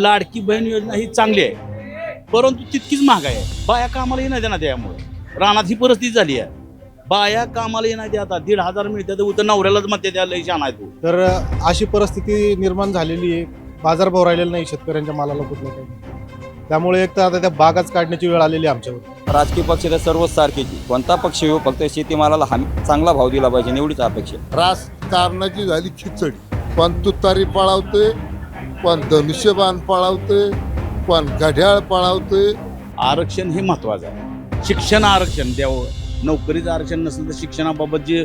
लाडकी बहीण योजना ही चांगली आहे, परंतु तितकीच महागाई आहे. बाया कामाला येणार देणार त्यामुळे रानात ही परिस्थिती झाली आहे. बाया कामाला येणार ते आता 1,500 मिळतात, उतर नवऱ्यालाच म्हणते त्या लई छान आहे तू. तर अशी परिस्थिती निर्माण झालेली आहे. बाजारभाव राहिलेला नाही शेतकऱ्यांच्या मालाला कुठलं काही. त्यामुळे एक तर आता त्या बागाच काढण्याची वेळ आलेली आहे आमच्यावर. राजकीय पक्ष तर सर्वच सारखेची, कोणता पक्ष येऊ फक्त शेतीमालाला चांगला भाव दिला पाहिजे एवढीच अपेक्षा. राजकारणाची झाली खिचडी. कोण तुतारी पळावते, कोण धनुष्यबाण पळावते, कोण घड्याळ पळावते. आरक्षण हे महत्वाचं आहे. शिक्षण आरक्षण द्यावं. नोकरीचं आरक्षण नसेल तर शिक्षणाबाबत जे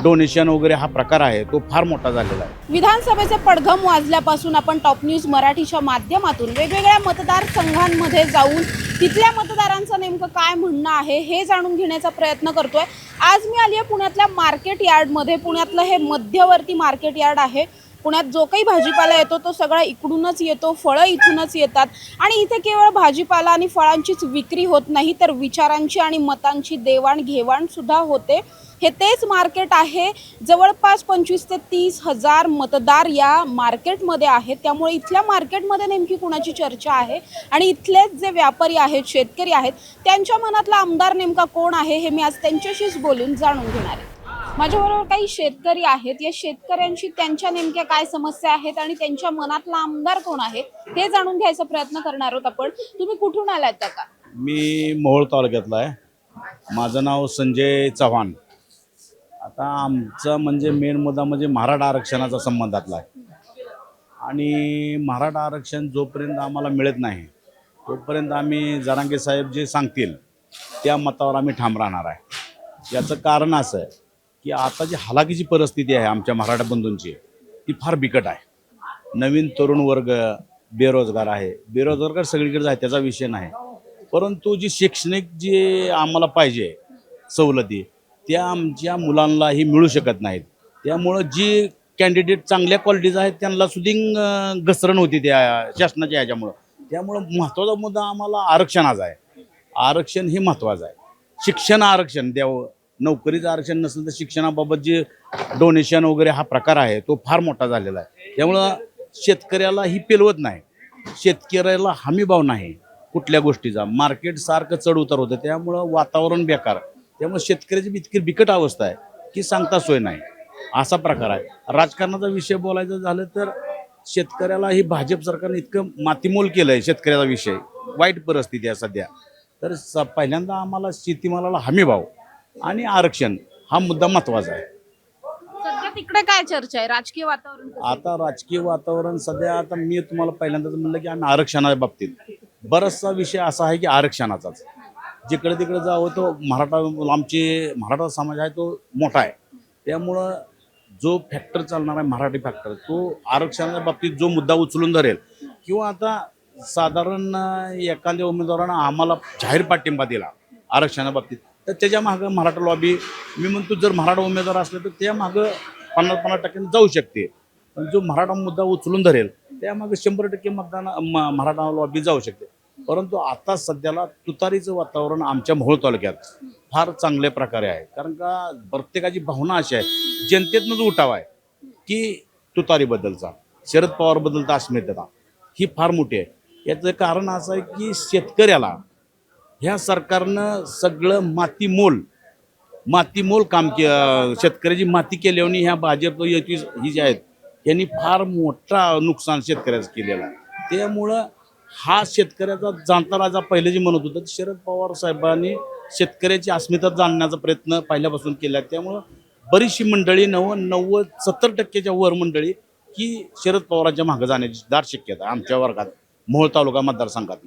डोनेशन वगैरे हा प्रकार आहे तो फार मोठा झालेला आहे. विधानसभेचे पडघम वाजल्यापासून आपण टॉप न्यूज मराठीच्या माध्यमातून वेगवेगळ्या मतदारसंघांमध्ये जाऊन तिथल्या मतदारांचं नेमकं काय म्हणणं आहे हे जाणून घेण्याचा प्रयत्न करतोय. आज मी आली आहे पुण्यातल्या मार्केट यार्डमध्ये. पुण्यातलं हे मध्यवर्ती मार्केट यार्ड आहे. पुण्यात जो काही भाजीपाला येतो तो सगळा इकडूनच येतो, फळं इथूनच येतात आणि इथे केवळ भाजीपाला आणि फळांचीच विक्री होत नाही तर विचारांची आणि मतांची देवाणघेवाण सुद्धा होते. हे तेच मार्केट आहे. जवळपास 25 ते 30 हजार मतदार या मार्केटमध्ये आहेत. त्यामुळे इथल्या मार्केटमध्ये नेमकी कुणाची चर्चा आहे आणि इथलेच जे व्यापारी आहेत, शेतकरी आहेत, त्यांच्या मनातला आमदार नेमका कोण आहे हे मी आज त्यांच्याशीच बोलून जाणून घेणार आहे. माझ्याबरोबर काही शेतकरी आहेत. या शेतकऱ्यांची त्यांच्या नेमक्या काय समस्या आहेत आणि त्यांच्या मनातला आमदार कोण आहे हे जाणून घ्यायचा प्रयत्न करणार आहोत आपण. तुम्ही कुठून आलात काका? मी मोहोळ तालुक्यातला आहे. माझं नाव संजय चव्हाण. आता आमचा म्हणजे मेन मुद्दा म्हणजे मराठा आरक्षणाचा संबंधातला आहे आणि मराठा आरक्षण जोपर्यंत आम्हाला मिळत नाही तोपर्यंत आम्ही जरांगे साहेब जे सांगतील त्या मतावर आम्ही ठाम राहणार आहे. याचं कारण असं आहे की आता जी हलाखीची परिस्थिती आहे आमच्या मराठा बंधूंची ती फार बिकट आहे. नवीन तरुण वर्ग बेरोजगार आहे. बेरोजगार सगळीकडे आहे, त्याचा विषय नाही. परंतु जी शैक्षणिक जे आम्हाला पाहिजे सवलती त्या आमच्या मुलांनाही मिळू शकत नाहीत. त्यामुळं जी कॅन्डिडेट चांगल्या क्वालिटीज आहेत त्यांना सुद्धा घसरण होती त्या शासनाच्या ह्याच्यामुळं. त्यामुळं महत्त्वाचा मुद्दा आम्हाला आरक्षणाचा आहे. आरक्षण हे महत्त्वाचं आहे. शिक्षण आरक्षण द्यावं. नोकरीचं आरक्षण नसेल तर शिक्षणाबाबत जे डोनेशन वगैरे हा प्रकार आहे तो फार मोठा झालेला आहे. त्यामुळं शेतकऱ्याला ही पेलवत नाही. शेतकऱ्याला हमीभाव नाही कुठल्या गोष्टीचा. मार्केट सारखं चढ उतार होतं, त्यामुळं वातावरण बेकार. त्यामुळे शेतकऱ्याची इतकी बिकट अवस्था आहे की सांगता सोय नाही, असा प्रकार आहे. राजकारणाचा विषय बोलायचं झालं तर शेतकऱ्याला ही भाजप सरकारने इतकं मातीमोल केलं आहे. शेतकऱ्याचा विषय वाईट परिस्थिती आहे सध्या. तर पहिल्यांदा आम्हाला शेतीमालाला हमीभाव आणि आरक्षण हा मुद्दा महत्त्वाचा आहे. सध्या तिकडे काय चर्चा आहे? राजकीय वातावरण कसं आहे? आता राजकीय वातावरण सध्या आता मी तुम्हाला पहिल्यांदाच म्हणलं की आम्ही आरक्षणाच्या बाबतीत बराचसा विषय असा आहे की आरक्षणाचाच जिकडे तिकडे जावं तो मराठा समाज आहे तो मोठा आहे. त्यामुळं जो फॅक्टर चालणार आहे मराठी फॅक्टर तो आरक्षणाच्या बाबतीत जो मुद्दा उचलून धरेल किंवा आता साधारण एखाद्या उमेदवारानं आम्हाला जाहीर पाठिंबा दिला आरक्षणाच्या बाबतीत तर त्याच्या मागं मराठा लॉबी मी म्हणतो जर मराठा उमेदवार असले तर त्या मागं 50% जाऊ शकते. पण जो मराठा मुद्दा उचलून धरेल त्यामागे 100% मराठा लॉबी जाऊ शकते. परंतु आता सध्याला तुतारीचं वातावरण आमच्या मोहोळ तालुक्यात फार चांगल्या प्रकारे आहे. कारण का प्रत्येकाची भावना अशी आहे जनतेतनंच उठाव आहे की तुतारीबद्दलचा शरद पवारबद्दलचा अस्मितेचा ही फार मोठी आहे. याचं कारण असं आहे की शेतकऱ्याला ह्या सरकारनं सगळं मातीमोल काम शेतकऱ्याची माती केल्याने ह्या भाजप युती ही जी आहेत यांनी फार मोठा नुकसान शेतकऱ्याचं केलेलं आहे. त्यामुळं हा शेतकऱ्याचा जाणता राजा पहिले जे म्हणत होतं शरद पवार साहेबांनी शेतकऱ्याची अस्मिता जाणण्याचा प्रयत्न पहिल्यापासून केला. त्यामुळं बरीचशी मंडळी 90-70% वर मंडळी की शरद पवारांच्या मागे जाण्याची दाट शक्यता आमच्या वर्गात मोहोळ तालुका मतदारसंघात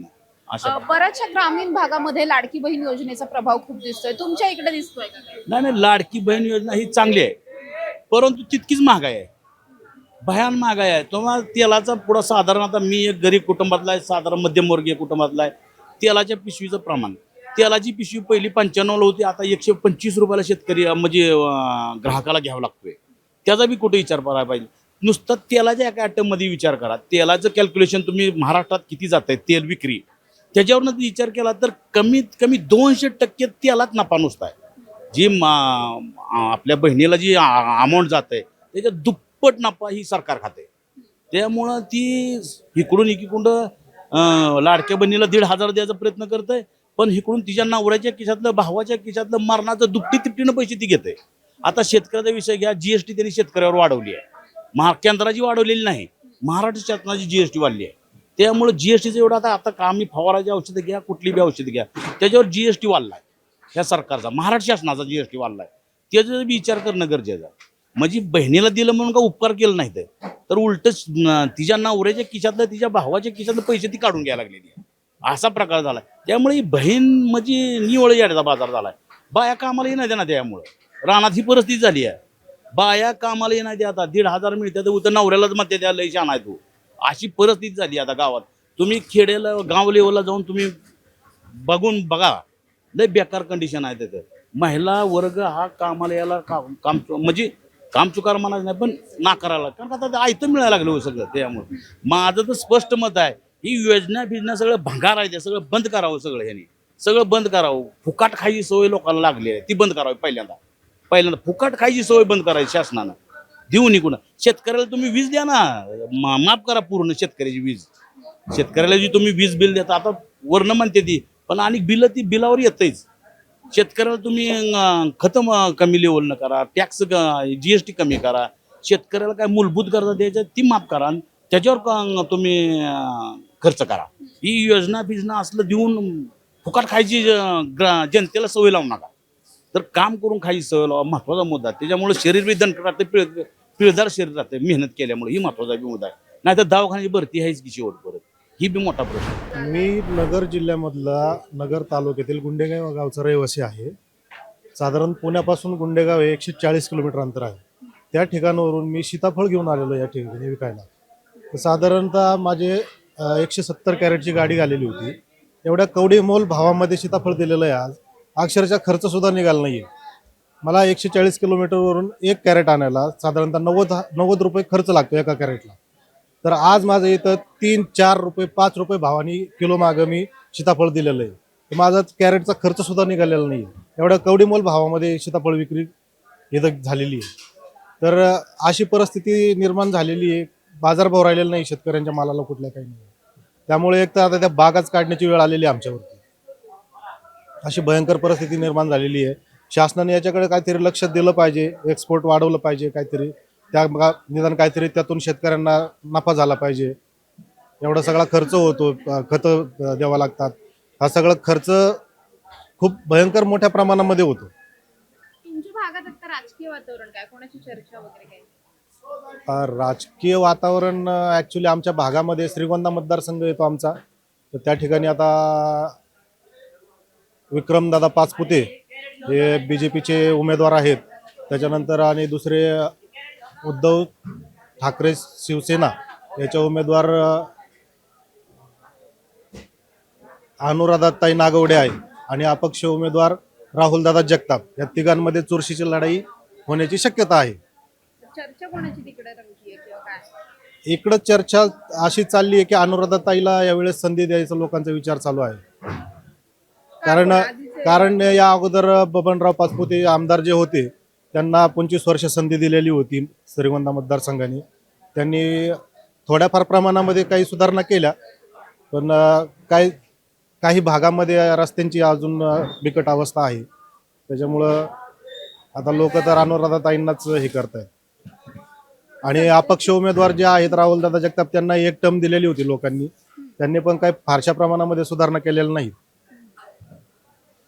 बऱ्याचशा ग्रामीण भागामध्ये लाडकी बहीण योजनेचा प्रभाव खूप दिसतोय. तुमच्या इकडे दिसतोय का? नाही, लाडकी बहीण योजना ही चांगली आहे, परंतु तितकीच महागाई आहे. भयान महागाई आहे. तुम्हाला तेलाचा पुढं साधारण आता मी एक गरीब कुटुंबातला आहे, साधारण मध्यमवर्गीय कुटुंबातला आहे. तेलाच्या पिशवीचं प्रमाण तेलाची पिशवी पहिली 95 होती, आता 125 रुपयाला शेतकरी म्हणजे ग्राहकाला घ्यावं लागतोय. त्याचा बी कुठे विचार करायला पाहिजे. नुसतं तेलाच्या एका आयटममध्ये विचार करा. तेलाचं कॅल्क्युलेशन तुम्ही महाराष्ट्रात किती जात आहे तेल विक्री त्याच्यावरनं विचार केला तर कमीत कमी 200% तेलात नफा नुसता आहे. जी आपल्या बहिणीला जी अमाऊंट जात आहे त्याच्या दुप्पट नफा ही सरकार खाते. त्यामुळं ती इकडून एकीकडून लाडक्या बहिणीला 1,500 द्यायचा प्रयत्न करते, पण इकडून तिच्या नवऱ्याच्या खिशातलं भावाच्या खिशातलं मरणाचं दुपटी तिपटीनं पैसे ती घेते. आता शेतकऱ्याचा विषय घ्या, जीएसटी त्यांनी शेतकऱ्यावर वाढवली आहे. केंद्राची वाढवलेली नाही, महाराष्ट्र शासनाची जीएसटी वाढली आहे. त्यामुळे जीएसटीचं एवढं आता आम्ही फवाराची औषधं घ्या, कुठली बी औषधं घ्या, त्याच्यावर जीएसटी वाढलाय. ह्या सरकारचा महाराष्ट्र शासनाचा जीएसटी वाढलाय. त्याचा विचार करणं गरजेचं आहे. म्हणजे बहिणीला दिलं म्हणून का उपकार केलं नाही तर उलट तिच्या नवऱ्याच्या खिशातलं तिच्या भावाच्या खिशातलं पैसे ती काढून घ्यायला लागलेली आहे. असा प्रकार झाला. त्यामुळे ही बहीण म्हणजे निवळ याड्याचा बाजार झालाय. बाया कामाला येणार ना, त्यामुळं रानात ही परिस्थिती झाली आहे. बाया कामाला येणार दे, आता 1,500 मिळते तर उतर नवऱ्यालाच म्हणते त्या लय छान आहे तू. अशी परिस्थिती झाली आता गावात. तुम्ही खेड्याला गाव लेवलला जाऊन तुम्ही बघून बघा, लय बेकार कंडिशन आहे त्याचं. महिला वर्ग हा कामाला यायला काम म्हणजे काम चुकार म्हणायचं नाही, पण नाकारायला, कारण आता ते आयतं मिळायला लागलं हो सगळं. त्यामुळे माझं तर स्पष्ट मत आहे, ही योजना सगळं भंगार आहे, ते सगळं बंद करावं. सगळं ह्यांनी सगळं बंद करावं. फुकाट खायची सवय लोकांना लागली आहे, ती बंद करावी. पहिल्यांदा फुकाट खायची सवय बंद करायची शासनानं. देऊ निघून शेतकऱ्याला तुम्ही वीज द्या ना, माफ करा पूर्ण शेतकऱ्याची वीज. शेतकऱ्याला जी तुम्ही वीज बिल देता, आता वर्ण म्हणते ती, पण आणि बिल ती बिलावर येतच. शेतकऱ्याला तुम्ही खतं कमी लेवलनं करा, टॅक्स जीएसटी कमी करा, शेतकऱ्याला काय मूलभूत गरजा द्यायच्या ती माफ करा, आणि त्याच्यावर तुम्ही खर्च करा. ही योजना बिजना असलं देऊन फुकाट खायची जनतेला सवय लावू नका. तर काम करून खायची सवय लावा, महत्वाचा मुद्दा. त्याच्यामुळे शरीर बी दणकट राहते, पिळदार शरीर राहते मेहनत केल्यामुळे. ही महत्वाचा मुद्दा आहे. नाही तर दवाखान्याची भरती आहेच की शेवट परत, ही बी मोठा प्रश्न. मी नगर जिल्ह्यामधला नगर तालुक्यातील गुंडेगाव गावचा रहिवासी आहे. साधारण पुण्यापासून गुंडेगाव हे 140 किलोमीटर अंतर आहे. त्या ठिकाणावरून मी सीताफळ घेऊन आलेलो या ठिकाणी विकायला. तर साधारणतः माझे 170 कॅरेटची गाडी आलेली होती. एवढ्या कवडीमोल भावामध्ये सीताफळ दिलेलं आहे. आज अक्षरशः खर्च सुद्धा निघाला नाहीये. मला 140 किलोमीटरवरून 1 कॅरेट आणायला साधारणतः 90 रुपये खर्च लागतो एका कॅरेटला. तर आज माझं इथं 3, 4 रुपये, 5 रुपये भावानी किलो मागं मी सीताफळ दिलेलं आहे. तर माझा कॅरेटचा खर्च सुद्धा निघालेला नाही. एवढ्या कवडीमोल भावामध्ये सीताफळ विक्री इथं झालेली आहे. तर अशी परिस्थिती निर्माण झालेली आहे. बाजारभाव राहिलेला नाही शेतकऱ्यांच्या मालाला कुठल्या काही नाही. त्यामुळे एक तर आता त्या बागाच काढण्याची वेळ आलेली आहे आमच्यावरती. अशी भयंकर परिस्थिती निर्माण झालेली आहे. शासनाने याच्याकडे काहीतरी लक्ष दिलं पाहिजे, एक्सपोर्ट वाढवलं पाहिजे, काहीतरी निदान काहीतरी त्यातून शेतकऱ्यांना नफा झाला पाहिजे. एवढा सगळा खर्च होतो, खतं द्यावं लागतात. हा सगळा खर्च खूप भयंकर मोठ्या प्रमाणामध्ये होतो. तुमच्या भागात आता राजकीय वातावरण काय, कोणाची चर्चा वगैरे काय? राजकीय वातावरण ॲक्च्युली आमच्या भागामध्ये श्रीगोंदा मतदारसंघ येतो आमचा. तर त्या ठिकाणी आता विक्रमदादा पाचपुते हे BJPचे उमेदवार आहेत. त्याच्यानंतर आणि दुसरे उद्धव ठाकरे शिवसेना याचे उमेदवार अनुराधाताई नागवडे आहे आणि अपक्ष उमेदवार राहुलदादा जगताप. या तिघांमध्ये चुरशीची लढाई होण्याची शक्यता आहे. चर्चा कोणाची तिकडे रंगती आहे किंवा काय? इकडं चर्चा अशी चालली आहे की अनुराधाताईला यावेळेस संधी द्यायचा लोकांचा विचार चालू आहे. कारण या अगोदर बबनराव पाचपुते आमदार जे होते त्यांना 25 वर्ष संधी दिलेली होती श्रीगोंदा मतदारसंघाने. त्यांनी थोड्याफार प्रमाणामध्ये काही सुधारणा केल्या, पण काही भागामध्ये रस्त्यांची अजून बिकट अवस्था आहे. त्याच्यामुळं आता लोक तर अनुराधाताईंनाच हे करत आहेत. आणि अपक्ष उमेदवार जे आहेत राहुलदादा जगताप, त्यांना 1 टर्म दिलेली होती लोकांनी. त्यांनी पण काही फारशा प्रमाणामध्ये सुधारणा केलेल्या नाही.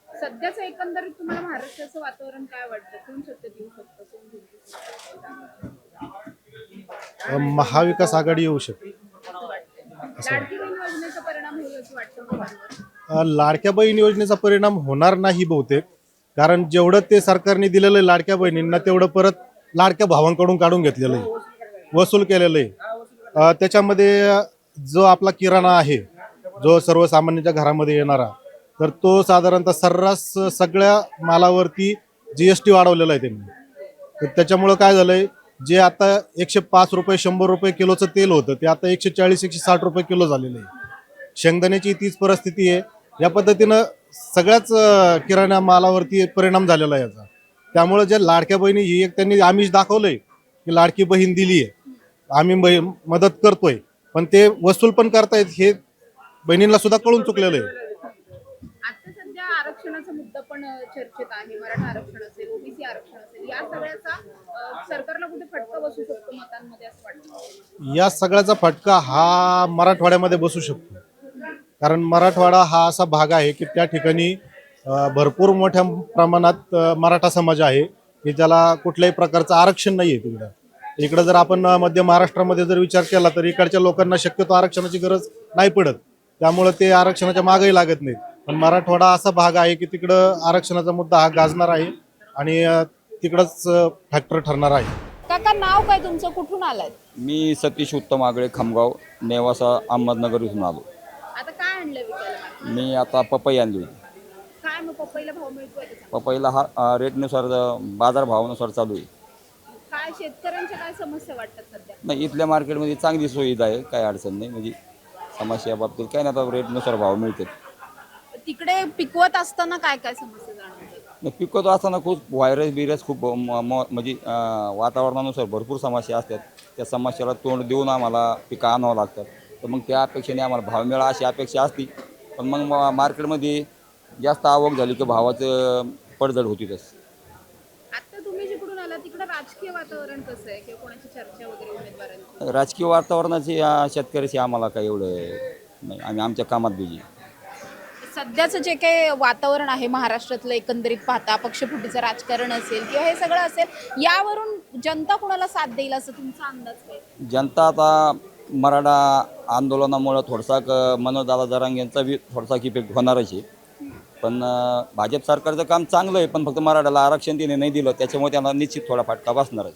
सध्याचं एकंदरीत तुम्हाला महाराष्ट्राचं वातावरण काय वाटतं? कोण सत्तेत येऊ शकतं, कोण जिंकू? महाविकास आघाडी येऊ शकते. लाडकी बहीण योजनेचा परिणाम होईल असं वाटतं लोकांवर? लाडक्या बहीण योजनेचा परिणाम होणार नाही बहुतेक. कारण जेवढं ते सरकारने दिलेलं आहे लाडक्या बहिणींना, तेवढं परत लाडक्या भावांकडून काढून घेतलेलं आहे, वसूल केलेलं आहे. त्याच्यामध्ये जो आपला किराणा आहे, जो सर्वसामान्यांच्या घरामध्ये येणारा, तर तो साधारणतः सर्रास सगळ्या मालावरती GST वाढवलेला आहे त्यांनी. तर त्याच्यामुळं काय झालंय, जे आता 105 रुपये 100 रुपये किलोचं तेल होतं ते आता 140-160 रुपये किलो झालेलं आहे. शेंगदाण्याची तीच परिस्थिती आहे. या पद्धतीनं सगळ्याच किराणा मालावरती परिणाम झालेला आहे याचा. त्यामुळे जे लाडक्या बहिणी ही एक त्यांनी आमिष दाखवलंय की लाडकी बहीण दिली आहे, आम्ही मदत करतोय, पण ते वसूल पण करतायत हे बहिणींना सुद्धा कळून चुकलेलं आहे. आता सध्या आरक्षणाचा मुद्दा पण चर्चेत आहे. मराठा आरक्षण असेल, ओबीसी आरक्षण असेल, या सगळ्याचा सरकारला कुठे फटका बसू शकतो मतांमध्ये असं वाटतं? या सगळ्याचा फटका हा मराठवाड्यामध्ये बसू शकतो, कारण मराठवाडा हा असा भाग आहे की त्या ठिकाणी भरपूर मोठ्या प्रमाणात मराठा समाज आहे की ज्याला कुठल्याही प्रकारचं आरक्षण नाही आहे तिकडं. इकडं जर आपण मध्य महाराष्ट्रामध्ये जर विचार केला तर इकडच्या लोकांना शक्यतो आरक्षणाची गरज नाही पडत, त्यामुळं ते आरक्षणाच्या मागेही लागत नाहीत. पण मराठवाडा असा भाग आहे की तिकडं आरक्षणाचा मुद्दा हा गाजणार आहे आणि तिकडंच फॅक्टर ठरणार आहे. काका, नाव काय तुमचं, कुठून आलात? मी सतीश उत्तम आगळे, खामगाव, नेवासा, अहमदनगर इथून आलो. आता काय आणलं विकायला market? मी आता पपई आणली होती. काय मग पपईला भाव मिळतोय का? पपईला हा रेटनुसार बाजारभावानुसार चालू आहे. काय शेतकऱ्यांच्या काय समस्या वाटतात सध्या? नाही, इथल्या मार्केटमध्ये चांगली सुविधा आहे, काही अडचण नाही. म्हणजे समस्या बाबतीत काय नाही, आता रेटनुसार भाव मिळतात. तिकडे पिकवत असताना काय काय समस्या जाणवतात? पिकवत असताना खूप व्हायरस खूप म्हणजे वातावरणानुसार भरपूर समस्या असतात. त्या समस्याला तोंड देऊन आम्हाला पिकं आणावं लागतात. तर मग त्या अपेक्षेने आम्हाला भाव मिळावा अशी अपेक्षा असती. पण मग मार्केटमध्ये जास्त आवक झाली की भावाचं पडझड होती. तसं आता तुम्ही जिकडून आला तिकडे राजकीय वातावरण कसं आहे किंवा कोणाची चर्चा वगैरे उमेदवारांची? राजकीय वातावरणाची शेतकऱ्याची आम्हाला काही एवढं नाही, आम्ही आमच्या कामात बिझी. सध्याचं जे काही वातावरण आहे महाराष्ट्रातलं एकंदरीत पाहता, पक्षफुटीचं राजकारण असेल किंवा हे सगळं असेल, यावरून जनता कोणाला साथ देईल असं तुमचा अंदाज काय? जनता आता मराठा आंदोलनामुळं थोडासा मनोजदादा जरांगे यांचा बी थोडासा इफेक्ट होणारच आहे. पण भाजप सरकारचं काम चांगलं आहे, पण फक्त मराठाला आरक्षण तिने नाही दिलं, त्याच्यामुळे त्यांना निश्चित थोडा फटका बसणारच.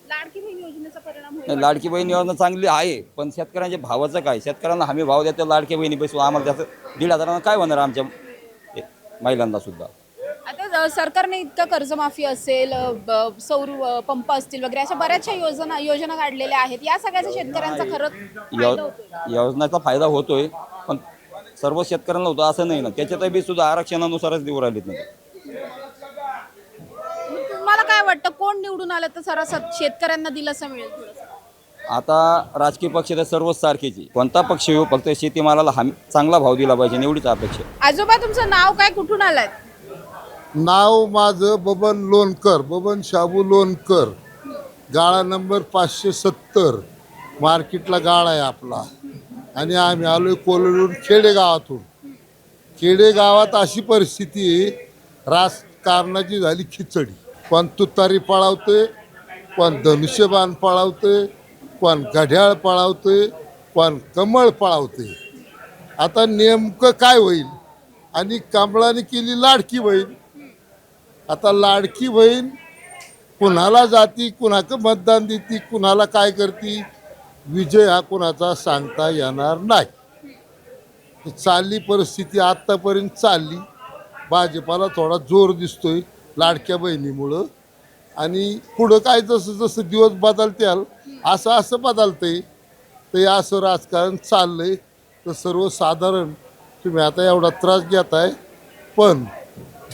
लाडकी बहीण योजनेचा परिणाम होईल? नाही, लाडकी बहीण योजना चांगली आहे, पण शेतकऱ्यांच्या भावाचं काय? शेतकऱ्यांना हमी भाव देतो लाडकी बहिणी पैसे, आम्हाला त्याचं 1,500 काय होणार आमच्या महिलांना सुद्धा. आता सरकारने इतकं कर्जमाफी असेल, सौर पंप असतील वगैरे अशा बऱ्याचशा योजना काढलेल्या आहेत. या सगळ्याचा शेतकऱ्यांचा खरंच फायदा होतोय? योजनेचा फायदा होतोय, पण सर्व शेतकऱ्यांना होतो असं नाही ना. त्याच्यात बी सुद्धा आरक्षणानुसारच देऊ राहिलेत नाही. मग तुम्हाला काय वाटतं, कोण निवडून आलं तर सरस शेतकऱ्यांना दिलासा मिळेल थोडंसं? आता राजकीय पक्ष तर सर्वच सारखेच आहे. कोणता पक्ष येऊ, फक्त शेतीमालाला चांगला भाव दिला पाहिजे, एवढीच अपेक्षा. आजोबा, तुमचं नाव काय, कुठून आलात? नाव माझं बबन लोणकर, बबन शाबू लोणकर. गाळा नंबर 570. मार्केटला गाळा आहे आपला. आणि आम्ही आलोय कोलडून खेडेगावातून. खेडेगावात अशी परिस्थिती आहे, राजकारणाची झाली खिचडी. कोण तुतारी पळावतोय, कोण धनुष्यबाण पळावतोय, कोण घड्याळ पळावतोय, कोण कमळ पळावतोय. आता नेमकं काय होईल? आणि कमळाने केली लाडकी बहीण. आता लाडकी बहीण कुणाला जाती, कुणाचं मतदान देती, कुणाला काय करती, विजय हा कुणाचा सांगता येणार नाही. चालली परिस्थिती आत्तापर्यंत चालली. भाजपाला थोडा जोर दिसतोय लाडक्या बहिणीमुळं. आणि पुढं काय जसं जसं दिवस बदलत्याल असं बदलतंय. ते असं राजकारण चाललंय. तर सर्वसाधारण तुम्ही आता एवढा त्रास घेताय, पण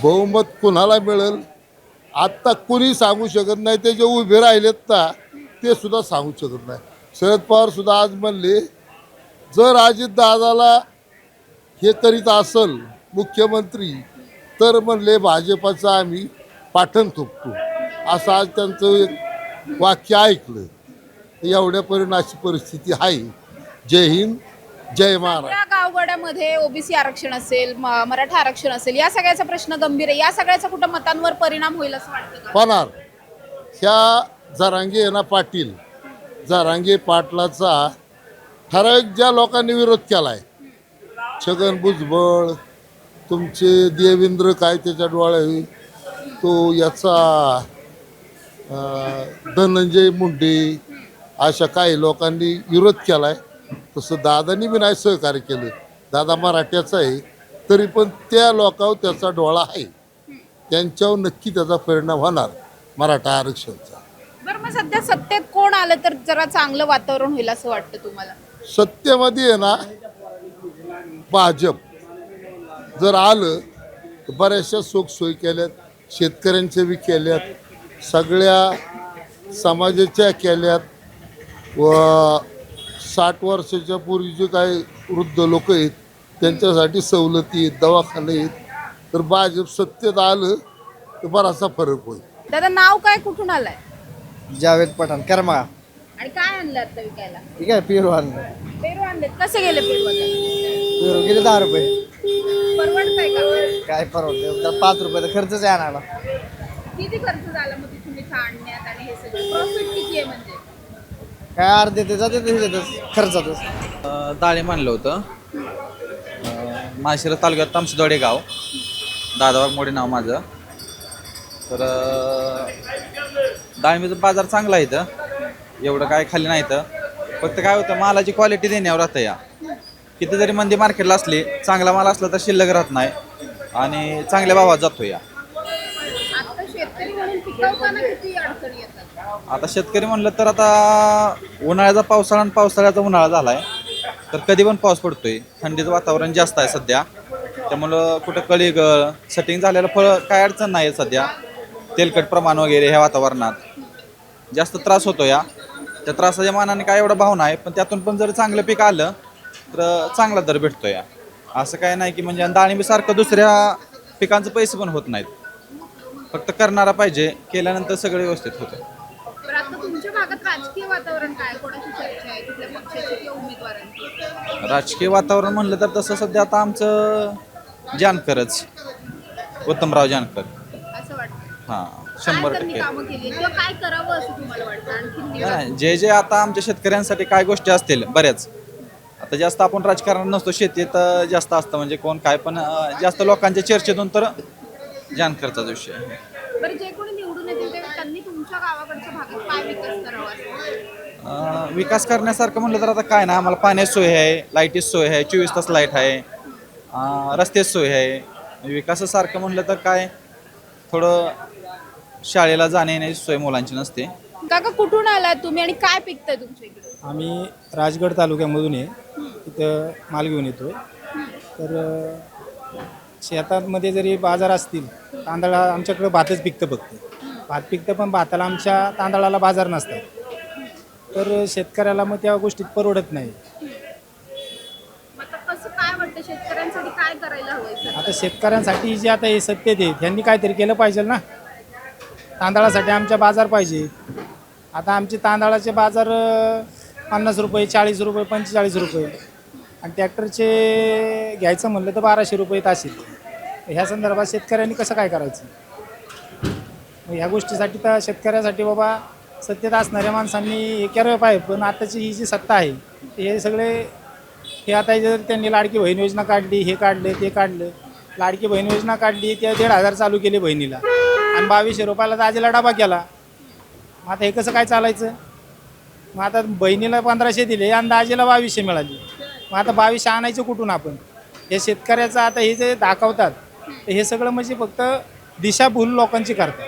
बहुमत कुणाला मिळेल आत्ता कुणी सांगू शकत नाही. ते जे उभे राहिलेत ना, ते सुद्धा सांगू शकत नाही. शरद पवार सुद्धा आज म्हणले, जर अजितदादाला हे करीत असेल मुख्यमंत्री, तर म्हणले भाजपाचं आम्ही पाठण थोपतो. असं आज त्यांचं एक वाक्य ऐकलं. एवढ्यापर्यंत अशी परिस्थिती आहे. जय हिंद, जय महाराष्ट्र. या गावगाड्यामध्ये ओबीसी आरक्षण असेल, मराठा आरक्षण असेल, या सगळ्याचा प्रश्न गंभीर आहे. या सगळ्याचा कुठं मतांवर परिणाम होईल असं वाटतं का? होणार. ह्या जरांगे यांना पाटील, जरांगे पाटलाचा ठराविक ज्या लोकांनी विरोध केला आहे, छगन भुजबळ, तुमचे देवेंद्र काय त्याच्या डोळे, तो याचा धनंजय मुंडे, अशा काही लोकांनी विरोध केला आहे. तसं दादांनी बी नाही सहकार्य केलं. दादा मराठ्याचा आहे, तरी पण त्या लोकांवर त्याचा डोळा आहे. त्यांच्यावर नक्की त्याचा परिणाम होणार मराठा आरक्षणाचा. बरं, मग सध्या सत्तेत कोण आलं तर जरा चांगलं वातावरण होईल असं वाटतं तुम्हाला? सत्तेमध्ये आहे ना, भाजप जर आलं तर बऱ्याचशा सुखसोयी केल्यात, शेतकऱ्यांच्या बी केल्यात, सगळ्या समाजाच्या केल्यात. व 60 वर्षाच्या पूर्वी जे काही वृद्ध लोक आहेत त्यांच्यासाठी सवलती आहेत, दवाखाने आहेत. तर भाजप सत्तेत आलं तर बराचसा फरक होईल. दादा नाव काय, कुठून आलाय जावेद पठाण करमाळा. आणि काय आणलं आता विकायला? ठीक आहे, पेरू आणलं. पेरू आणलेत, कसे गेले पेरू आता? पेरू गेले 10 रुपये. परवडतंय का? काय परवडतं, 5 रुपये खर्चच आहे आणायला. किती खर्च झाला मग तिथून इथं आणण्यात आणि हे सगळं प्रॉफिट किती आहे म्हणजे? काय अर्धे ते जाते त्याच्यातच खर्चातच. डाळिंब आणलं होतं माळशिरस तालुक्यात तामसदवाडी गाव, दादाबाग मोडे नाव माझं. तर डाळिंबीचा बाजार चांगला आहे इथं, एवढं काय खाली नाही तर. फक्त काय होतं, मालाची क्वालिटी देण्यावर राहतं. या किती जरी मंदी मार्केटला असली, चांगला माल असला तर शिल्लक राहत नाही आणि चांगल्या भावात जातो. या आता शेतकरी म्हणून पिकवताना किती अडचणी येतात? आता शेतकरी म्हणलं तर आता उन्हाळ्याचा पावसाळा आणि पावसाळ्याचा उन्हाळा झाला आहे, तर कधी पण पाऊस पडतोय. थंडीचं वातावरण जास्त आहे सध्या, त्यामुळं कुठं कळीगळ सेटिंग झालेलं फळं काय अडचण नाही आहे सध्या. तेलकट प्रमाण वगैरे ह्या वातावरणात जास्त त्रास होतो. या त्या त्रासाच्या मानाने काय एवढा भाव नाही, पण त्यातून पण जर चांगलं पीक आलं तर चांगला दर भेटतो. या असं काय नाही की म्हणजे डाळिंबीसारखं दुसऱ्या पिकांचे पैसे पण होत नाहीत. फक्त करणारा पाहिजे, केल्यानंतर सगळं व्यवस्थित होतं. तर आता तुमच्या भागात राजकीय वातावरण काय, कोणाची चर्चा आहे, कुठल्या पक्षाची किंवा उमेदवारांची? राजकीय वातावरण म्हणलं तर तसं सध्या आता आमचं जानकरच, उत्तमराव जानकर. असं वाटतं हां, काय 100% त्यांनी कामं केली किंवा काय करावं असं तुम्हाला वाटतं आणखी? नाही, जे जे आता आमच्या शेतकऱ्यांसाठी काय गोष्टी असतील बऱ्याच, आता जास्त आपण राजकारण नसतो, शेतीत जास्त असतं. म्हणजे कोण काय पण जास्त लोकांच्या चर्चेतून तर जानकरचाच विषय आहे. बरं, जे कोणी निवडून येतील ते त्यांनी तुमच्या गावाकडच्या भागात काय विकास करावा असं? विकास करण्यासारखं म्हणलं तर आता काय ना, आम्हाला पाण्याची सोय आहे, लाईटीची सोय आहे, 24 तास लाईट आहे, रस्त्याची सोय आहे. विकासासारखं म्हणलं तर काय, थोडं शाळेला जाण्या येण्याची सोय मुलांची नसते. काका कुठून आलात तुम्ही आणि काय पिकतंय तुमच्या इकडे? आम्ही राजगड तालुक्यामधून आहे, तिथं माल घेऊन येतो आहे. तर शेतामध्ये जरी बाजार असतील, तांदळा आमच्याकडं भातच पिकतं फक्त. भात पिकतं, पण भाताला आमच्या तांदळाला बाजार नसतात. तर शेतकऱ्याला मग त्या गोष्टीत परवडत नाही. आता कसं काय वाटतं, शेतकऱ्यांसाठी काय करायला हवंय सर? आता शेतकऱ्यांसाठी जे आता हे सत्तेत आहे, त्यांनी काहीतरी केलं पाहिजे ना. तांदळासाठी आमच्या बाजार पाहिजे. आता आमचे तांदळाचे बाजार 50 रुपये, 40 रुपये, 45 रुपये, आणि ट्रॅक्टरचे घ्यायचं म्हणलं तर 1200 रुपये ताशील. ह्या संदर्भात शेतकऱ्यांनी कसं काय करायचं? मग ह्या गोष्टीसाठी तर शेतकऱ्यासाठी बाबा सत्तेत असणाऱ्या माणसांनी हे करायला पाहिजे. पण आताची ही जी सत्ता आहे, हे सगळे हे आता जर त्यांनी लाडकी बहीण योजना काढली, हे काढलं, ते काढलं. लाडकी बहीण योजना काढली, त्या 1,500 चालू केले बहिणीला, आणि 2200 रुपयाला दाजीला डबा केला. मग आता हे कसं काय चालायचं? मग आता बहिणीला 1500 दिले आणि दाजीला 2200 मिळाली. मग आता 2200 आणायचं कुठून आपण? हे शेतकऱ्याचं आता हे जे दाखवतात, तर हे सगळं म्हणजे फक्त दिशाभूल लोकांची करतात.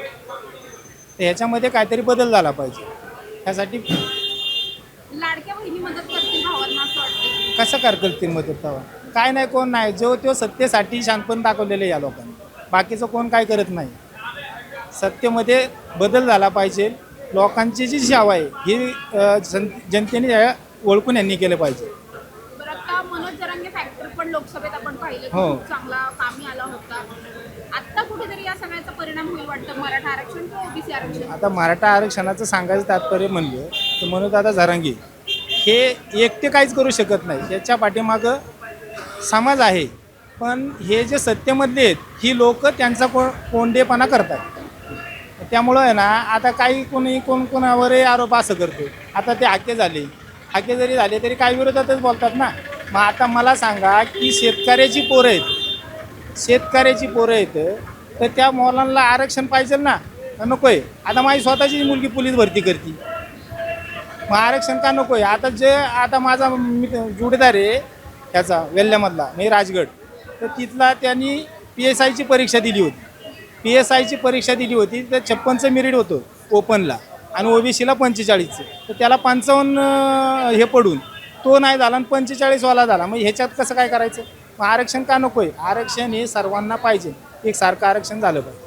तर ह्याच्यामध्ये काहीतरी बदल झाला पाहिजे. ह्यासाठी लाडक्या बहिणी मदत करतील भावांना असं वाटतं? कसं करतील मदत तेव्हा? काय नाही, कोण नाही. जो तो सत्तेसाठी शानपण दाखवलेलं या लोकांनी, बाकीचं कोण काय करत नाही. सत्तेमध्ये बदल झाला पाहिजे. लोकांची जी सेवा आहे ही जनतेने ओळखून यांनी केलं पाहिजे. बरं, आता मनोज जरांगे फॅक्टरी पण लोकसभेत आपण पाहिलं की हो. खूप चांगला कामी आला होता. आता कुठेतरी या सगळ्याचा परिणाम होईल वाटतं, मराठा आरक्षण किंवा ओबीसी आरक्षण? आता मराठा आरक्षणाचं सांगायचं तात्पर्य म्हणलं तर मनोजदादा जरांगे हे एकटे काहीच करू शकत नाही. याच्या पाठीमागं समाज आहे. पण हे जे सत्तेमधले आहेत, ही लोक त्यांचा कोंडेपणा करतात. त्यामुळं आहे ना, आता काही कोण कोणावरही आरोप असं करतो. आता ते हाके जरी झाले तरी काही विरोधातच बोलतात ना. मग आता मला सांगा की शेतकऱ्याची पोरं आहेत, तर त्या मुलांना आरक्षण पाहिजे ना, नको आहे? आता माझी स्वतःची मुलगी पोलीस भरती करते, मग आरक्षण का नको आहे? आता माझा जोडीदार आहे ह्याचा वेल्ल्यामधला, म्हणजे राजगड, तर तिथला त्यांनी PSIची परीक्षा दिली होती. PSIची परीक्षा दिली होती तर 56चं मेरिट होतं ओपनला, आणि OBCला 45चं. तर त्याला 55 हे पडून तो नाही झाला आणि 45वाला झाला. मग ह्याच्यात कसं काय करायचं? मग आरक्षण का नको आहे? आरक्षण हे सर्वांना पाहिजे, एक सारखं आरक्षण झालं पाहिजे.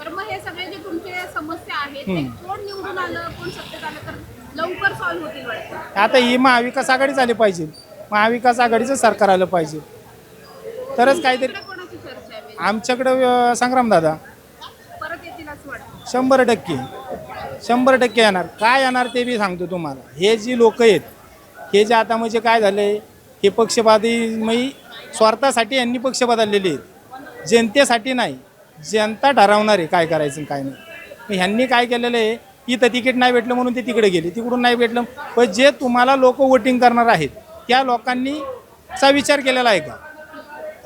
तर मग हे सगळे जे तुमचे समस्या आहेत ते कोण निवडून आलं कोण सत्तेत आलं तर लवकर सॉल्व्ह होतील वाटतं. आता ही महाविकास आघाडीच आली पाहिजे, महाविकास आघाडीचं सरकार आलं पाहिजे तरच काहीतरी. इकडे कोणाची चर्चा आहे? आमच्याकडं संग्रामदादा परत येतील असं वाटतं. 100% येणार. काय येणार ते बी सांगतो तुम्हाला. हे जी लोक आहेत हे जे आता म्हणजे काय झालंय, हे पक्षपाती म्हणजे स्वार्थासाठी यांनी पक्ष बदललेले आहेत, जनतेसाठी नाही. जनता ठरवणार आहे काय करायचं आणि काय नाही. मग ह्यांनी काय केलेलं आहे, इथं तिकीट नाही भेटलं म्हणून ते तिकडे गेले, तिकडून नाही भेटलं. पण जे तुम्हाला लोक वोटिंग करणार आहेत त्या लोकांनी चा विचार केलेला आहे का,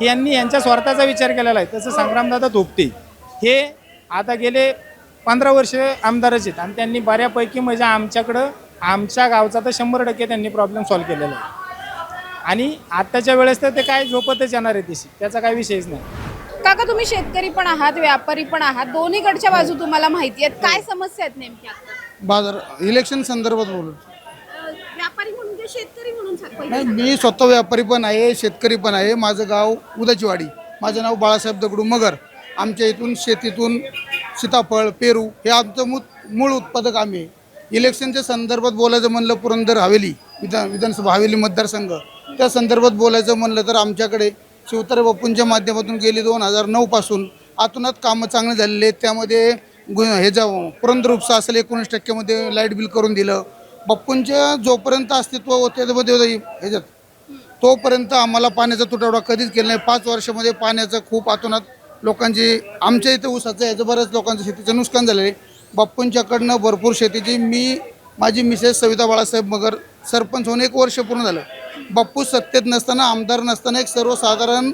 यांनी यांच्या स्वार्थाचा विचार केलेला आहे. तसं संग्रामदादा थोपटे हे आता गेले 15 वर्ष आमदारच आहेत आणि त्यांनी बऱ्यापैकी म्हणजे आमच्याकडं आमच्या गावचा तर 100% त्यांनी प्रॉब्लेम सॉल्व्ह केलेला आहे. आणि आत्ताच्या वेळेस तर ते काय झोपतच येणार आहे तिशी, त्याचा काही विषयच नाही. काका तुम्ही शेतकरी पण आहात व्यापारी पण आहात, दोन्हीकडच्या बाजू तुम्हाला माहिती आहेत. काय समस्या आहेत नेमक्या? बाजार इलेक्शन संदर्भात बोलू. व्यापारी म्हणून की शेतकरी म्हणून सांग नाही, मी स्वतः व्यापारी पण आहे, शेतकरी पण आहे. माझं गाव उदाचीवाडी, माझं नाव बाळासाहेब दगडू मगर. आमच्या इथून शेतीतून सीताफळ पेरू हे आमचं मूळ उत्पादक आम्ही आहे. इलेक्शनच्या संदर्भात बोलायचं म्हणलं पुरंदर हवेली विधानसभा हवेली मतदारसंघ त्या संदर्भात बोलायचं म्हणलं तर आमच्याकडे शिवतारे बापूंच्या माध्यमातून गेली 2009 पासून आतूनात कामं चांगले झालेले आहेत. त्यामध्ये पुरंदर उपसा असेल 19% मध्ये लाईट बिल करून दिलं. बापूंच्या जोपर्यंत अस्तित्व होते ह्याच्यात तोपर्यंत आम्हाला पाण्याचा तुटवडा कधीच केला नाही. 5 वर्षामध्ये पाण्याचं खूप आतोनात लोकांची आमच्या इथं ऊसाचं ह्याचं बऱ्याच लोकांचं शेतीचं नुकसान झालेलं आहे. बापूंच्याकडनं भरपूर शेतीची माझी मिसेस सविता बाळासाहेब मगर सरपंच होऊन 1 वर्ष पूर्ण झालं. बापू सत्तेत नसताना आमदार नसताना एक सर्वसाधारण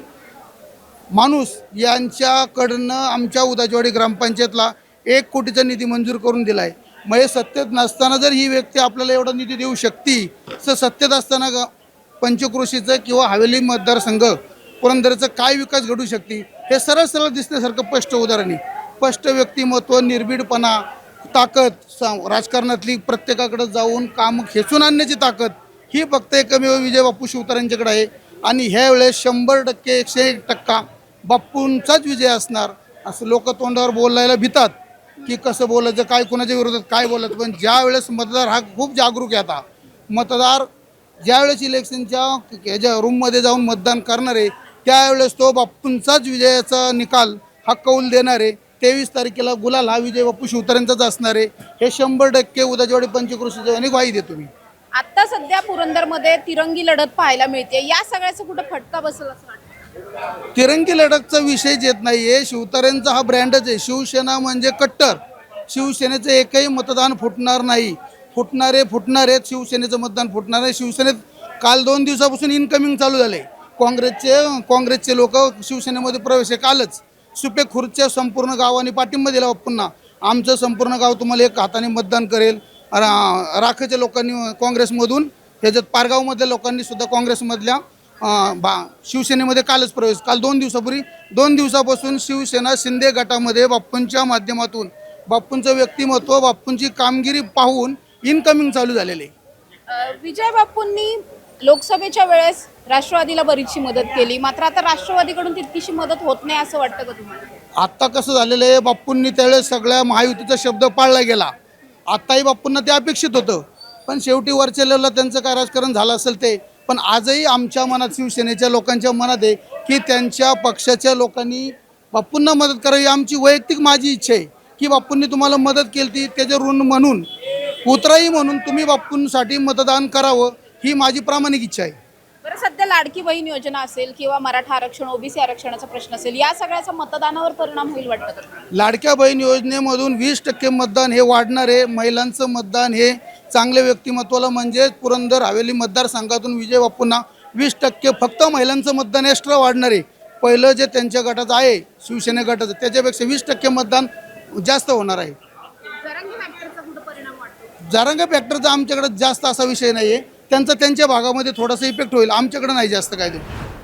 माणूस यांच्याकडनं आमच्या उदाचीवाडी ग्रामपंचायतला 1 कोटीचा निधी मंजूर करून दिला आहे. मग हे सत्तेत नसताना जर ही व्यक्ती आपल्याला एवढा निधी देऊ शकते तर सत्तेत असताना पंचक्रोशीचं किंवा हवेली मतदारसंघ पुरंदरचं काय विकास घडू शकते हे सरळ सरळ दिसण्यासारखं स्पष्ट उदाहरण आहे. स्पष्ट व्यक्तिमत्व, निर्भीडपणा, ताकद, राजकारणातली प्रत्येकाकडे जाऊन काम खेचून आणण्याची ताकद ही फक्त एकमेव विजय बापू शिवतारेंच्याकडे आहे. आणि ह्या वेळेस 100% 101% बापूंचाच विजय असणार असं लोक तोंडावर बोलायला भितात की कसं बोलायचं, काय कोणाच्या विरोधात काय बोलायचं. पण ज्या वेळेस मतदार हा खूप जागरूक आहे. आता मतदार ज्यावेळेस इलेक्शनच्या ह्याच्या रूममध्ये जाऊन मतदान करणार आहे त्यावेळेस तो बापूंचाच विजयाचा निकाल हा कौल देणार आहे. 23 तारखेला गुलाल हा विजय बापू शिवतारेंचाच असणार आहे. हे 100% उदाचीवाडी पंचक्रोशीच्या आणि ग्वाही देतो मी. आता सध्या पुरंदरमध्ये तिरंगी लढत पाहायला मिळते. या सगळ्याचा कुठं फटका बसेल असं वाटतं? तिरंगी लढतचा विषयच येत नाहीये. शिवतारेंचा हा ब्रँडच आहे. शिवसेना म्हणजे कट्टर. शिवसेनेचं एकही मतदान फुटणार नाही. फुटणार आहेत. शिवसेनेचं मतदान फुटणार आहे. शिवसेनेत काल 2 दिवसापासून इनकमिंग चालू झाले. काँग्रेसचे लोक शिवसेनेमध्ये प्रवेश आहे कालच. सुपे खुर्दच्या संपूर्ण गावाने पाठिंबा दिला बापूंना. आमचं संपूर्ण गाव तुम्हाला 1 हाताने मतदान करेल. राखेच्या लोकांनी काँग्रेसमधून ह्याच्यात पारगावमधल्या लोकांनी सुद्धा काँग्रेसमधल्या शिवसेनेमध्ये कालच प्रवेश. काल 2 दिवसापूर्वी 2 दिवसापासून शिवसेना शिंदे गटामध्ये बापूंच्या माध्यमातून बापूंचं व्यक्तिमत्व, बापूंची कामगिरी पाहून इनकमिंग चालू झालेले. विजय बापूंनी लोकसभेच्या वेळेस राष्ट्रवादीला बरीचशी मदत केली, मात्र आता राष्ट्रवादीकडून तितकीशी मदत होत नाही असं वाटतं का तुम्हाला? आत्ता कसं झालेलं आहे, बापूंनी त्यावेळेस सगळ्या महायुतीचा शब्द पाळला गेला. आत्ताही बापूंना ते अपेक्षित होतं. पण शेवटी वरच्या लेवलला त्यांचं काय राजकारण झालं असेल ते. पण आजही आमच्या मनात, शिवसेनेच्या लोकांच्या मनात आहे की त्यांच्या पक्षाच्या लोकांनी बापूंना मदत करावी. आमची वैयक्तिक माझी इच्छा आहे की बापूंनी तुम्हाला मदत केली ती त्याचे ऋण म्हणून, उतराई म्हणून तुम्ही बापूंसाठी मतदान करावं ही माझी प्रामाणिक इच्छा आहे. बरं, सध्या लाडकी बहीण योजना असेल किंवा मराठा आरक्षण, ओबीसी आरक्षणाचा प्रश्न असेल, या सगळ्याचा मतदानावर परिणाम होईल वाटतं का? लाडक्या बहीण योजनेमधून 20% मतदान हे वाढणार आहे. महिलांचं मतदान हे चांगल्या व्यक्तिमत्वाला म्हणजे पुरंदर हवेली मतदारसंघातून विजय बापूंना 20% फक्त महिलांचं मतदान एक्स्ट्रा वाढणार आहे. पहिलं जे त्यांच्या गटाचं आहे शिवसेने गटाचं त्याच्यापेक्षा 20% मतदान जास्त होणार आहे. जरांगे फॅक्टरचा आमच्याकडे जास्त असा विषय नाही आहे. त्यांचा त्यांच्या भागामध्ये थोडासा इफेक्ट होईल, आमच्याकडे नाही जास्त काय.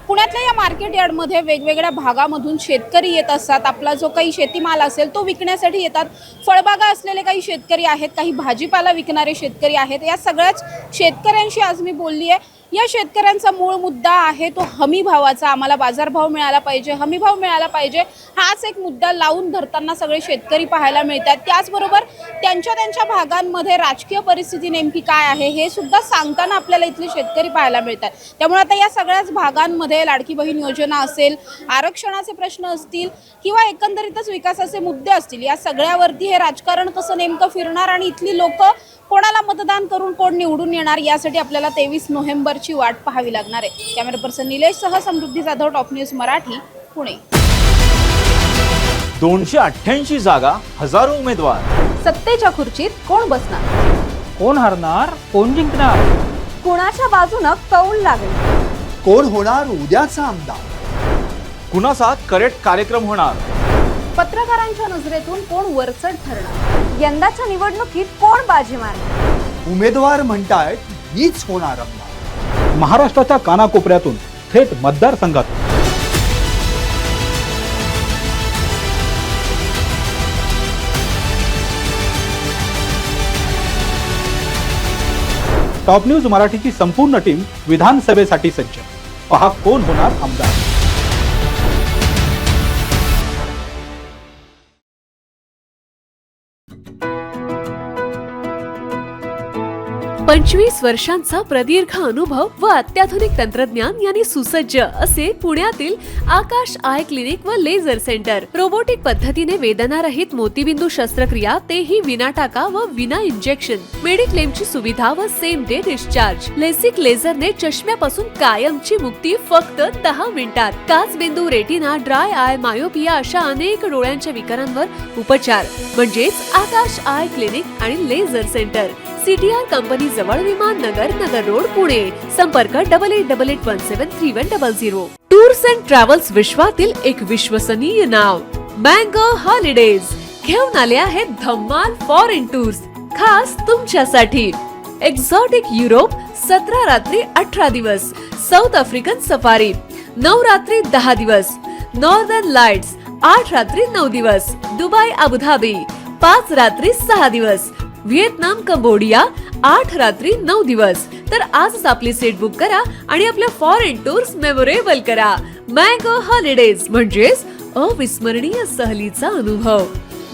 पुण्यातल्या या मार्केट यार्डमध्ये वेगवेगळ्या भागामधून शेतकरी येत असतात. आपला जो काही शेतीमाल असेल तो विकण्यासाठी येतात. फळबागा असलेले काही शेतकरी आहेत, काही भाजीपाला विकणारे शेतकरी आहेत. या सगळ्याच शेतकऱ्यांशी आज मी बोलली आहे. या शेतकऱ्यांचा मूळ मुद्दा आहे तो हमी भावाचा. आम्हाला बाजारभाव मिळाला पाहिजे, हमी भाव मिळाला पाहिजे, हाच एक मुद्दा लावून धरताना सगळे शेतकरी पाहायला मिळतात. त्याचबरोबर त्यांच्या भागांमध्ये राजकीय परिस्थिती नेमकी काय आहे हे सुद्धा सांगताना आपल्याला इथले शेतकरी पाहायला मिळतात. त्यामुळे आता या सगळ्याच भागांमध्ये लाडकी बहीण योजना असेल, आरक्षणाचे प्रश्न असतील किंवा एकंदरीतच विकासाचे मुद्दे असतील, या सगळ्यावरती हे राजकारण कसं नेमकं फिरणार आणि इथली लोक कोणाला मतदान करून कोण निवडून येणार यासाठी आपल्याला 23 नोव्हेंबरची वाट पाहावी लागणार आहे. कॅमेरा पर्सन निलेशसह समृद्धी जाधव, टॉप न्यूज मराठी, पुणे. 288 जागा, हजारो उमेदवार. सत्तेच्या खुर्चीत कोण बसणार, कोण हरणार, कोण जिंकणार, कोणाच्या बाजूनं कौल लागेल, कोण होणार उद्याचा आमदार, कुणाचा करेक्ट कार्यक्रम होणार, पत्रकारांच्या नजरेतून कोण वरचढ ठरणार, यंदाच्या निवडणुकीत कोण बाजी मारणार. उमेदवार म्हणतायत मीच होणार आमदार. महाराष्ट्राच्या कानाकोपऱ्यातून थेट मतदारसंघात टॉप न्यूज मराठीची संपूर्ण टीम विधानसभेसाठी सज्ज. पहा कोण होणार आमदार. पंचवीस वर्षांचा प्रदीर्घ अनुभव व अत्याधुनिक तंत्रज्ञान यांनी सुसज्ज असे पुण्यातील आकाश आय क्लिनिक व लेझर सेंटर. रोबोटिक पद्धतीने वेदनारहित मोतीबिंदू शस्त्रक्रिया, तेही विना टाका व विना इंजेक्शन. मेडिक्लेमची सुविधा व सेम डे डिस्चार्ज. लेसिक लेझरने चष्म्यापासून कायमची मुक्ती फक्त 10 मिनिटात. काचबिंदू, रेटिना, ड्राय आय, मायोपिया अशा अनेक डोळ्यांच्या विकारांवर उपचार म्हणजेच आकाश आय क्लिनिक आणि लेझर सेंटर. CTR कंपनी जवळ, विमान नगर, नगर रोड, पुणे. संपर्क 8888173100. टूर्स अँड ट्रॅव्हल्स विश्वातील एक विश्वसनीय नाव मँगो हॉलिडेज घेऊन आले आहेत धम्माल फॉरेन टूर्स खास तुमच्यासाठी. एक्झॉटिक युरोप 17 रात्री 18 दिवस, साऊथ आफ्रिकन सफारी 9 रात्री 10 दिवस, नॉर्दर्न लाईट्स 8 रात्री 9 दिवस, दुबई अबुधाबी 5 रात्री 6 दिवस, व्हिएतनाम कंबोडिया 8 रात्री 9 दिवस. तर आजच आपली सीट बुक करा आणि आपल्या फॉरेन टूर्स मेमोरेबल करा. मँगो हॉलिडेज म्हणजेच अविस्मरणीय सहलीचा अनुभव.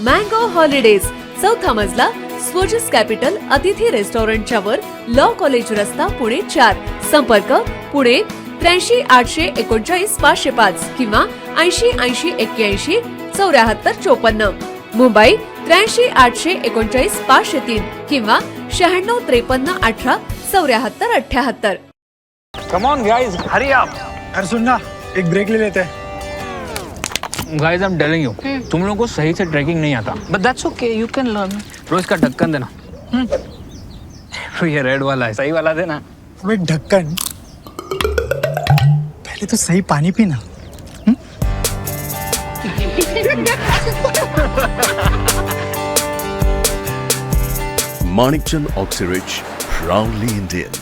मँगो हॉलिडेज, 4था मजला, स्वोजस कॅपिटल अतिथी रेस्टॉरंटच्या वर, लॉ कॉलेज रस्ता, पुणे 4. संपर्क पुणे 83 839 505 किंवा 80 80 81 74 54. मुंबई 83 839 503 किंवा 96 53 18 74 78. Come on guys, hurry up. अरे सुन ना, एक ब्रेक ले लेते हैं. Guys, I am telling you, तुम लोगों को सही से ट्रैकिंग नहीं आता. But that's okay, you can learn. रोज का ढक्कन देना. तो ये रेड वाला है, सही वाला देना. अबे ढक्कन, पहले तो सही पानी पीना. Manikchand Oxyrich, proudly Indian.